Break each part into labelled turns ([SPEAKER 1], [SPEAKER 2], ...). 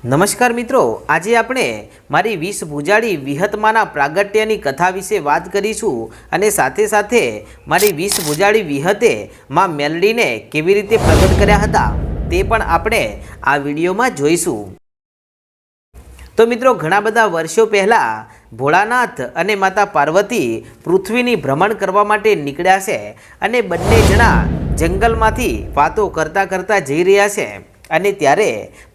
[SPEAKER 1] નમસ્કાર મિત્રો, આજે આપણે મારી 20 ભુજાળી વિહતમાના પ્રાગટ્યની કથા વિશે વાત કરીશું અને સાથે સાથે મારી 20 ભુજાળી વિહતે માં મેલડીને કેવી રીતે પ્રગટ કર્યા હતા તે પણ આપણે આ વિડીયોમાં જોઈશું। તો મિત્રો, ઘણા બધા વર્ષો પહેલાં ભોળાનાથ અને માતા પાર્વતી પૃથ્વીની ભ્રમણ કરવા માટે નીકળ્યા છે અને બંને જણા જંગલમાંથી વાતો કરતાં કરતાં જઈ રહ્યા છે અને ત્યારે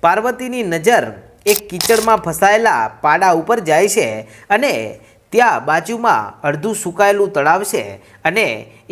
[SPEAKER 1] પાર્વતીની નજર એક કીચડમાં ફસાયેલા પાડા ઉપર જાય છે અને ત્યાં બાજુમાં અડધું સુકાયેલું તળાવ છે અને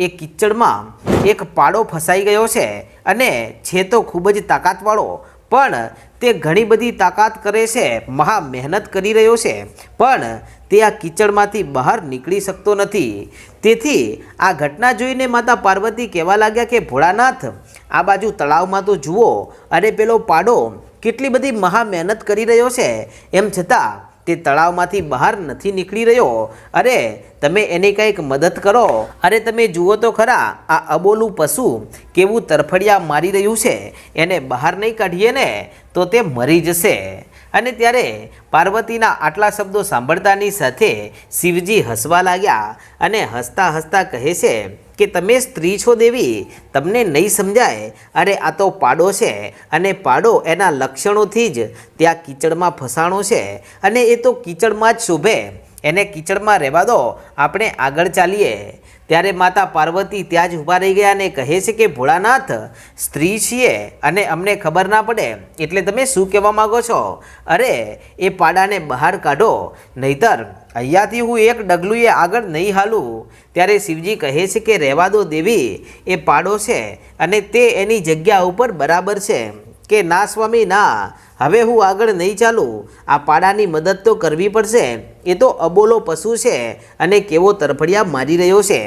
[SPEAKER 1] એ કીચડમાં એક પાડો ફસાઈ ગયો છે અને છે તો ખૂબ જ તાકાતવાળો, પણ તે ઘણી બધી તાકાત કરે છે, મહા મહેનત કરી રહ્યો છે, પણ તે આ કીચડમાંથી બહાર નીકળી શકતો નથી। તેથી આ ઘટના જોઈને માતા પાર્વતી કહેવા લાગ્યા કે ભોળાનાથ, આ બાજુ તળાવમાં તો જુઓ, અને પેલો પાડો કેટલી બધી મહા મહેનત કરી રહ્યો છે, એમ છતાં તે તળાવમાંથી બહાર નથી નીકળી રહ્યો। અરે તમે એની કંઈક મદદ કરો। અરે તમે જુઓ તો ખરા, આ અબોલું પશુ કેવું તરફડિયા મારી રહ્યું છે, એને બહાર નહીં કાઢીએ ને તો તે મરી જશે। અને ત્યારે પાર્વતીના આટલા શબ્દો સાંભળતાની સાથે શિવજી હસવા લાગ્યા અને હસતા હસતા કહે છે કે તમે સ્ત્રી છો દેવી, તમને નહીં સમજાય। અરે આ તો પાડો છે અને પાડો એના લક્ષણોથી જ ત્યાં કીચડમાં ફસાણો છે અને એ તો કીચડમાં જ શોભે, એને કીચડમાં રહેવા દો, આપણે આગળ ચાલીએ। ત્યારે માતા પાર્વતી ત્યાં જ ઊભા રહી ગયા અને કહે છે કે ભોળાનાથ, સ્ત્રી છીએ અને અમને ખબર ના પડે એટલે તમે શું કહેવા માગો છો? અરે એ પાડાને બહાર કાઢો, નહીતર અહીંયાથી હું એક ડગલુંએ આગળ નહીં હાલું। ત્યારે શિવજી કહે છે કે રહેવા દો દેવી, એ પાડો છે અને તે એની જગ્યા ઉપર બરાબર છે। કે ના સ્વામી ના, હવે હું આગળ નહીં ચાલું, આ પાડાની મદદ તો કરવી પડશે, એ તો અબોલો પશુ છે અને કેવો તરફડિયા મારી રહ્યો છે।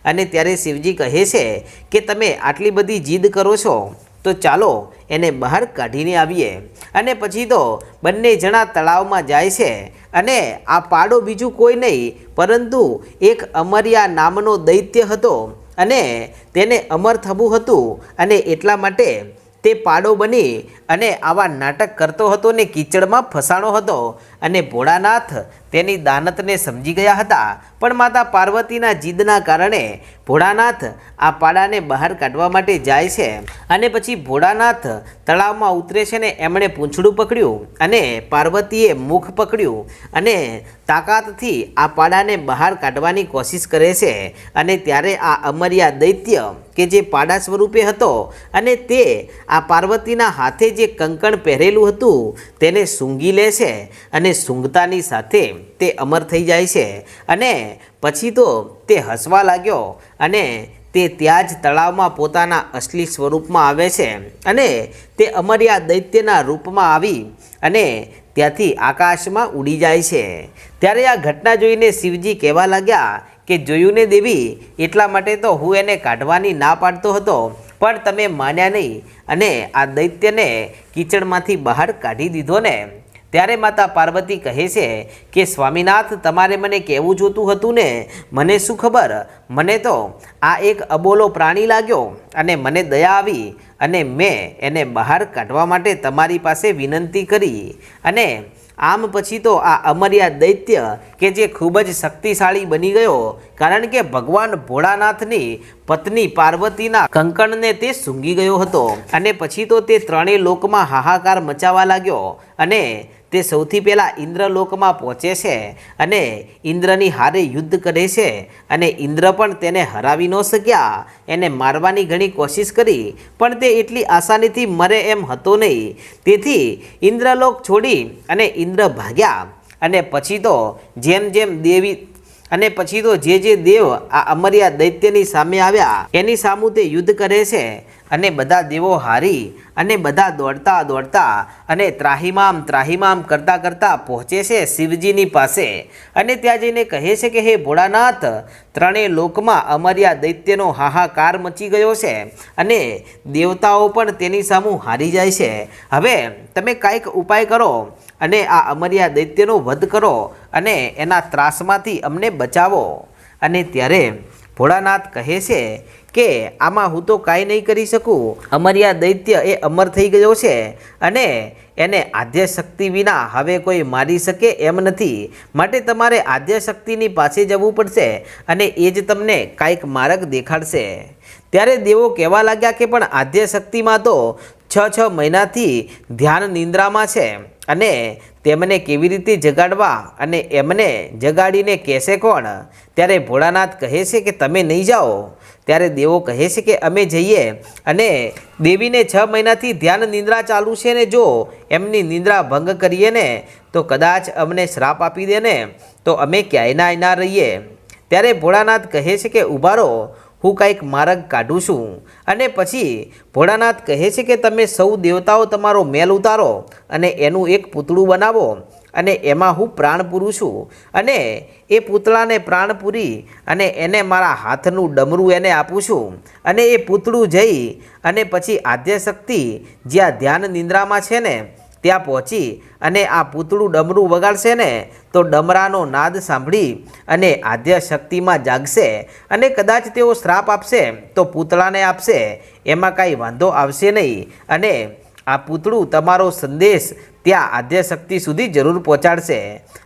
[SPEAKER 1] અને ત્યારે શિવજી કહે છે કે તમે આટલી બધી જીદ કરો છો તો ચાલો એને બહાર કાઢીને આવીએ। અને પછી તો બંને જણા તળાવમાં જાય છે અને આ પાડો બીજું કોઈ નહીં પરંતુ એક અમર્યા નામનો દૈત્ય હતો અને તેને અમર થવું હતું અને એટલા માટે તે પાડો બની અને આવા નાટક કરતો હતો ને કીચડમાં ફસાણો હતો અને ભોળાનાથ તેની દાનતને સમજી ગયા હતા, પણ માતા પાર્વતીના જીદના કારણે ભોળાનાથ આ પાડાને બહાર કાઢવા માટે જાય છે। અને પછી ભોળાનાથ તળાવમાં ઉતરે છે ને એમણે પૂંછડું પકડ્યું અને પાર્વતીએ મુખ પકડ્યું અને તાકાતથી આ પાડાને બહાર કાઢવાની કોશિશ કરે છે। અને ત્યારે આ અમર્યા દૈત્ય કે જે પાડા સ્વરૂપે હતો અને તે આ પાર્વતીના હાથે જે કંકણ પહેરેલું હતું તેને સૂંઘી લે છે અને સૂંઘતાની સાથે તે અમર થઈ જાય છે। અને પછી તો તે હસવા લાગ્યો અને તે ત્યાં જ તળાવમાં પોતાના અસલી સ્વરૂપમાં આવે છે અને તે અમર્યા દૈત્યના રૂપમાં આવી અને ત્યાંથી આકાશમાં ઉડી જાય છે। ત્યારે આ ઘટના જોઈને શિવજી કહેવા લાગ્યા કે જોયું ને દેવી, એટલા માટે તો હું એને કાઢવાની ના પાડતો હતો, પણ તમે માન્યા નહીં અને આ દૈત્યને કીચડમાંથી બહાર કાઢી દીધો ને। ત્યારે માતા પાર્વતી કહે છે કે સ્વામીનાથ, તમારે મને કહેવું જોતું હતું ને, મને શું ખબર, મને તો આ એક અબોલો પ્રાણી લાગ્યો અને મને દયા આવી અને મેં એને બહાર કાઢવા માટે તમારી પાસે વિનંતી કરી। અને આમ પછી તો આ અમર્યા દૈત્ય કે જે ખૂબ જ શક્તિશાળી બની ગયો, કારણ કે ભગવાન ભોળાનાથની પત્ની પાર્વતીના કંકણને તે સૂંઘી ગયો હતો। અને પછી તો તે ત્રણેય લોકમાં હાહાકાર મચાવવા લાગ્યો અને તે સૌથી પહેલાં ઇન્દ્રલોકમાં પહોંચે છે અને ઇન્દ્રની હારે યુદ્ધ કરે છે અને ઇન્દ્ર પણ તેને હરાવી ન શક્યા, એને મારવાની ઘણી કોશિશ કરી પણ તે એટલી આસાનીથી મરે એમ હતો નહીં। તેથી ઇન્દ્રલોક છોડી અને ઇન્દ્ર ભાગ્યા અને પછી તો જેમ જેમ દેવી અને પછી તો જે દેવ આ અમર્યા દૈત્યની સામે આવ્યા એની સામું તે યુદ્ધ કરે છે અને બધા દેવો હારી અને બધા દોડતા દોડતા અને ત્રાહિમામ કરતાં કરતાં પહોંચે છે શિવજીની પાસે અને ત્યાં જઈને કહે છે કે હે ભોળાનાથ, ત્રણેય લોકમાં અમર્યા દૈત્યનો હાહાકાર મચી ગયો છે અને દેવતાઓ પણ તેની સામું હારી જાય છે। હવે તમે કાંઈક ઉપાય કરો અને આ અમર્યા દૈત્યનો વધ કરો અને એના ત્રાસમાંથી અમને બચાવો। અને ત્યારે ભોળાનાથ કહે છે કે આમાં હું તો કાંઈ નહીં કરી શકું, અમર્યા દૈત્ય એ અમર થઈ ગયો છે અને એને આદ્યશક્તિ વિના હવે કોઈ મારી શકે એમ નથી, માટે તમારે આદ્યશક્તિની પાસે જવું પડશે અને એ જ તમને કાંઈક માર્ગ દેખાડશે. ત્યારે દેવો કહેવા લાગ્યા કે પણ આદ્યશક્તિમાં તો 6 મહિનાથી ધ્યાન નિંદ્રામાં છે અને તેમને કેવી રીતે જગાડવા અને એમને જગાડીને કહેશે કોણ? ત્યારે ભોળાનાથ કહે છે કે તમે નહીં જાઓ. ત્યારે દેવો કહે છે કે અમે જઈએ અને દેવીને 6 મહિનાથી ધ્યાન નિંદ્રા ચાલુ છે ને જો એમની નિંદ્રા ભંગ કરીએ ને તો કદાચ અમને શ્રાપ આપી દે ને તો અમે ક્યાંય ના રહીએ. ત્યારે ભોળાનાથ કહે છે કે ઊભા રહો, હું કાંઈક માર્ગ કાઢું છું. અને પછી ભોળાનાથ કહે છે કે તમે સૌ દેવતાઓ તમારો મેલ ઉતારો અને એનું એક પૂતળું બનાવો અને એમાં હું પ્રાણ પૂરું છું અને એ પૂતળાને પ્રાણ પૂરી અને એને મારા હાથનું ડમરું એને આપું છું અને એ પૂતળું જઈ અને પછી આદ્યશક્તિ જ્યાં ધ્યાન નિંદ્રામાં છે ને ત્યાં પહોંચી અને આ પૂતળું ડમરું વગાડશે ને તો ડમરાનો નાદ સાંભળી અને આદ્યશક્તિમાં જાગશે અને કદાચ તેઓ શ્રાપ આપશે તો પૂતળાને આપશે, એમાં કાંઈ વાંધો આવશે નહીં અને આ પૂતળું તમારો સંદેશ ત્યાં આદ્યશક્તિ સુધી જરૂર પહોંચાડશે.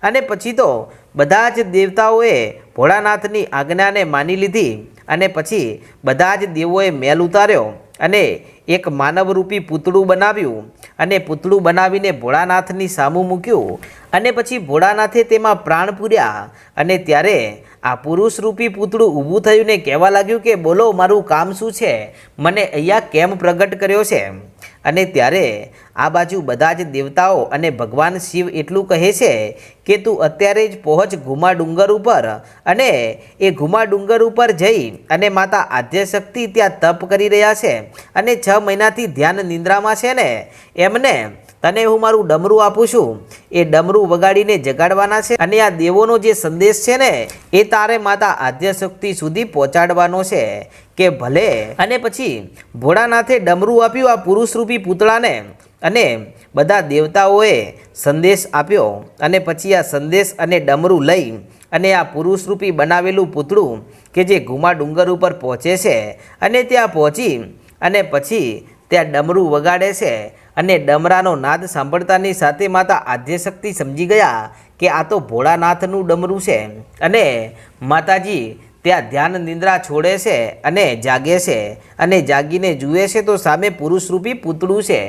[SPEAKER 1] અને પછી તો બધા જ દેવતાઓએ ભોળાનાથની આજ્ઞાને માની લીધી અને પછી બધા જ દેવોએ મેલ ઉતાર્યો અને એક માનવરૂપી પૂતળું બનાવ્યું અને પૂતળું બનાવીને ભોળાનાથની સામું મૂક્યું અને પછી ભોળાનાથે તેમાં પ્રાણ પૂર્યા અને ત્યારે આ પુરુષરૂપી પૂતળું ઊભું થયું ને કહેવા લાગ્યું કે બોલો મારું કામ શું છે, મને અહીંયા કેમ પ્રગટ કર્યો છે? અને ત્યારે આ બાજુ બધા જ દેવતાઓ અને ભગવાન શિવ એટલું કહે છે કે તું અત્યારે જ પહોંચ ઘુમા ડુંગર ઉપર અને એ ઘુમા ડુંગર ઉપર જઈ અને માતા આદ્યશક્તિ ત્યાં તપ કરી રહ્યા છે અને 6 મહિનાથી ધ્યાન નિંદ્રામાં છે ને એમને તને હું મારું ડમરું આપું છું, એ ડમરું વગાડીને જગાડવાના છે અને આ દેવોનો જે સંદેશ છે ને એ તારે માતા આદ્યશક્તિ સુધી પહોંચાડવાનો છે કે ભલે. અને પછી ભોળાનાથે ડમરું આપ્યું આ પુરુષરૂપી પૂતળાને અને બધા દેવતાઓએ સંદેશ આપ્યો અને પછી આ સંદેશ અને ડમરું લઈ અને આ પુરુષરૂપી બનાવેલું પૂતળું કે જે ઘુમા ડુંગર ઉપર પહોંચે છે અને ત્યાં પહોંચી અને પછી ત્યાં ડમરું વગાડે છે અને ડમરાનો નાદ સાંભળતાની સાથે માતા આદ્યશક્તિ સમજી ગયા કે આ તો ભોળાનાથનું ડમરું છે અને માતાજી ત્યાં ધ્યાન નિંદ્રા છોડે છે અને જાગે છે અને જાગીને જુએ છે તો સામે પુરુષરૂપી પૂતળું છે.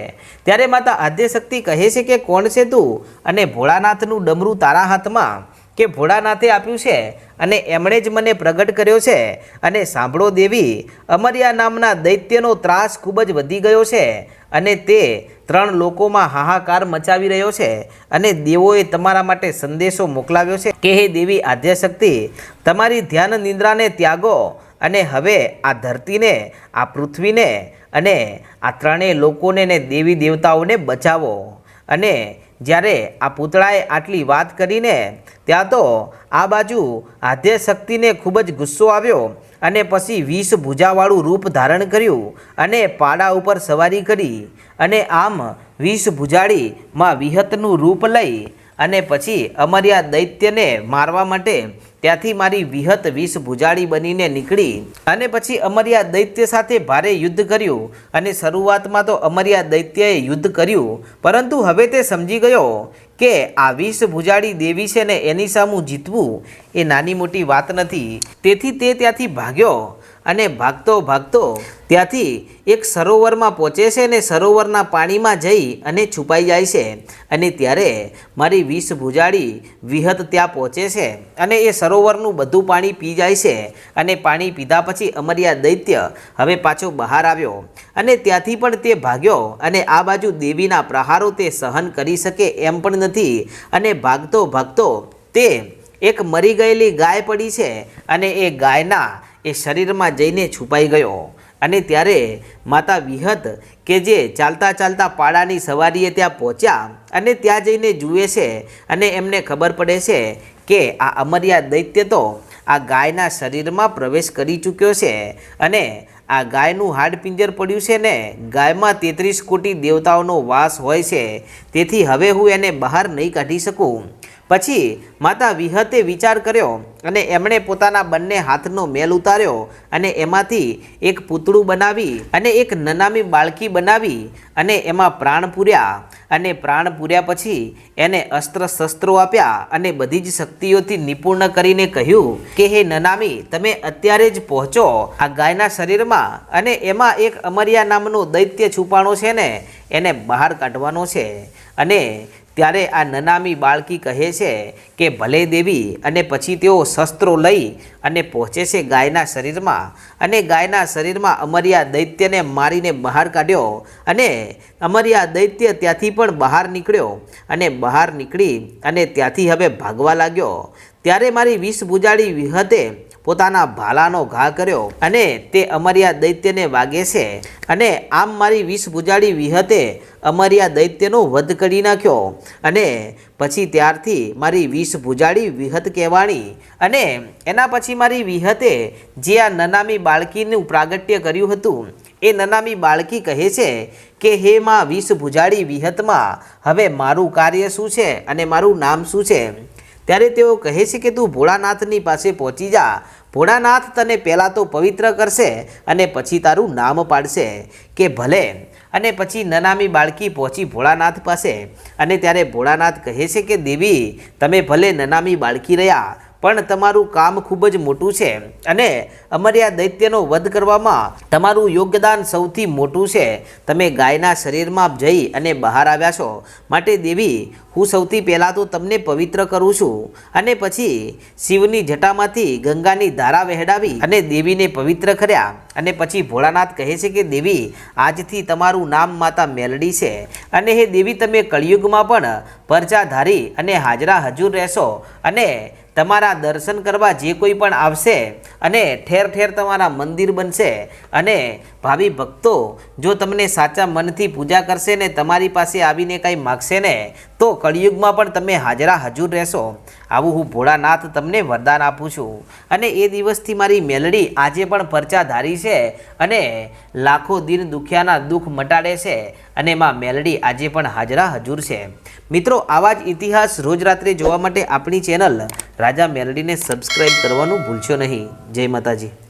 [SPEAKER 1] ત્યારે માતા આદ્યશક્તિ કહે છે કે કોણ છે તું અને ભોળાનાથનું ડમરું તારા હાથમાં કે ભોળાનાથે આપ્યું છે અને એમણે જ મને પ્રગટ કર્યો છે. અને સાંભળો દેવી, અમર્યા નામના દૈત્યનો ત્રાસ ખૂબ જ વધી ગયો છે અને તે 3 લોકોમાં હાહાકાર મચાવી રહ્યો છે અને દેવોએ તમારા માટે સંદેશો મોકલાવ્યો છે કે હે દેવી આદ્યશક્તિ, તમારી ધ્યાન નિંદ્રાને ત્યાગો અને હવે આ ધરતીને, આ પૃથ્વીને અને આ 3 લોકોને ને દેવી દેવતાઓને બચાવો. અને જ્યારે આ પૂતળાએ આટલી વાત કરીને ત્યાં તો આ બાજુ આદ્યશક્તિને ખૂબ જ ગુસ્સો આવ્યો અને પછી 20 ભુજાવાળું રૂપ ધારણ કર્યું અને પાડા ઉપર સવારી કરી અને આમ 20 ભુજાળી માં વિહતનું રૂપ લઈ અને પછી અમર્યા દૈત્યને મારવા માટે ત્યાંથી મારી વિહત 20 ભુજાળી બનીને નીકળી અને પછી અમર્યા દૈત્ય સાથે ભારે યુદ્ધ કર્યું. અને શરૂઆતમાં તો અમર્યા દૈત્યએ યુદ્ધ કર્યું, પરંતુ હવે તે સમજી ગયો કે આ 20 ભુજાળી દેવી છે ને એની સામું જીતવું એ નાની મોટી વાત નથી. તેથી તે ત્યાંથી ભાગ્યો અને ભાગતો ત્યાંથી એક સરોવરમાં પહોંચે છે અને સરોવરના પાણીમાં જઈ અને છુપાઈ જાય છે. અને ત્યારે મારી 20 ભુજાળી વિહત ત્યાં પહોંચે છે અને એ સરોવરનું બધું પાણી પી જાય છે અને પાણી પીધા પછી અમર્યા દૈત્ય હવે પાછો બહાર આવ્યો અને ત્યાંથી પણ તે ભાગ્યો અને આ બાજુ દેવીના પ્રહારો તે સહન કરી શકે એમ પણ નથી અને ભાગતો તે એક મરી ગયેલી ગાય પડી છે અને એ ગાયના એ શરીરમાં જઈને છુપાઈ ગયો. અને ત્યારે માતા વિહત કે જે ચાલતા પાડાની સવારીએ ત્યાં પહોંચ્યા અને ત્યાં જઈને જુએ છે અને એમને ખબર પડે છે કે આ અમર્યા દૈત્ય તો આ ગાયના શરીરમાં પ્રવેશ કરી ચૂક્યો છે અને આ ગાયનું હાડપિંજર પડ્યું છે ને ગાયમાં 33 કોટી દેવતાઓનો વાસ હોય છે, તેથી હવે હું એને બહાર નહીં કાઢી શકું. પછી માતા વિહતે વિચાર કર્યો અને એમણે પોતાના બંને હાથનો મેલ ઉતાર્યો અને એમાંથી એક પૂતળું બનાવી અને એક નનામી બાળકી બનાવી અને એમાં પ્રાણ પૂર્યા અને પ્રાણ પૂર્યા પછી એને અસ્ત્ર શસ્ત્રો આપ્યા અને બધી જ શક્તિઓથી નિપુર્ણ કરીને કહ્યું કે હે નનામી, તમે અત્યારે જ પહોંચો આ ગાયના શરીરમાં અને એમાં એક અમર્યા નામનો દૈત્ય છુપાણો છે ને એને બહાર કાઢવાનો છે. અને ત્યારે આ નનામી બાળકી કહે છે કે ભલે દેવી. અને પછી તેઓ શસ્ત્રો લઈ અને પહોંચે છે ગાયના શરીરમાં અને ગાયના શરીરમાં અમર્યા દૈત્યને મારીને બહાર કાઢ્યો અને અમર્યા દૈત્ય ત્યાંથી પણ બહાર નીકળ્યો અને બહાર નીકળી અને ત્યાંથી હવે ભાગવા લાગ્યો. ત્યારે મારી વિષભુજાળી વિહતે પોતાના ભાલાનો ઘા કર્યો અને તે અમર્યા દૈત્યને વાગે છે અને આમ મારી વિષભુજાળી વિહતે અમર્યા દૈત્યનો વધ કરી નાખ્યો. અને પછી ત્યારથી મારી વિષભુજાળી વિહત કહેવાણી. અને એના પછી મારી વિહતે જે આ નનામી બાળકીનું પ્રાગટ્ય કર્યું હતું એ નનામી બાળકી કહે છે કે હે માં વિષભુજાળી વિહતમાં હવે મારું કાર્ય શું છે અને મારું નામ શું છે. ત્યારે તેઓ કહે છે કે તું ભોળાનાથની પાસે પહોંચી જા. ભોળાનાથ તને પહેલાં તો પવિત્ર કરશે અને પછી તારું નામ પાડશે. કે ભલે. અને પછી નનામી બાળકી પહોંચી ભોળાનાથ પાસે અને ત્યારે ભોળાનાથ કહે છે કે દેવી, તમે ભલે નનામી બાળકી રહ્યા પણ તમારું કામ ખૂબ જ મોટું છે અને અમર્યા દૈત્યનો વધ કરવામાં તમારું યોગદાન સૌથી મોટું છે. તમે ગાયના શરીરમાં જઈ અને બહાર આવ્યા છો માટે દેવી, હું સૌથી પહેલાં તો તમને પવિત્ર કરું છું. અને પછી શિવની જટામાંથી ગંગાની ધારા વહેડાવી અને દેવીને પવિત્ર કર્યા. અને પછી ભોળાનાથ કહે છે કે દેવી, આજથી તમારું નામ માતા મેલડી છે અને હે દેવી, તમે કળિયુગમાં પણ પરચાધારી અને હાજરા હજુર રહેશો અને તમારા દર્શન કરવા જે કોઈ પણ આવશે અને ઠેર ઠેર તમારા મંદિર બનશે અને ભાવિ ભક્તો જો તમને સાચા મનથી પૂજા કરશે ને તમારી પાસે આવીને કંઈ માગશે ને તો કળિયુગમાં પણ તમે હાજરા હજુર રહેશો. આવું હું ભોળાનાથ તમને વરદાન આપું છું. અને એ દિવસથી મારી મેલડી આજે પણ પરચાધારી છે અને લાખો દિન દુખ્યાના દુઃખ મટાડે છે અને માં મેલડી આજે પણ હાજરા હજુર છે. મિત્રો, આવા જ ઇતિહાસ રોજ રાત્રે જોવા માટે આપણી ચેનલ રાજા મેલડીને સબસ્ક્રાઈબ કરવાનું ભૂલશો નહીં. જય માતાજી.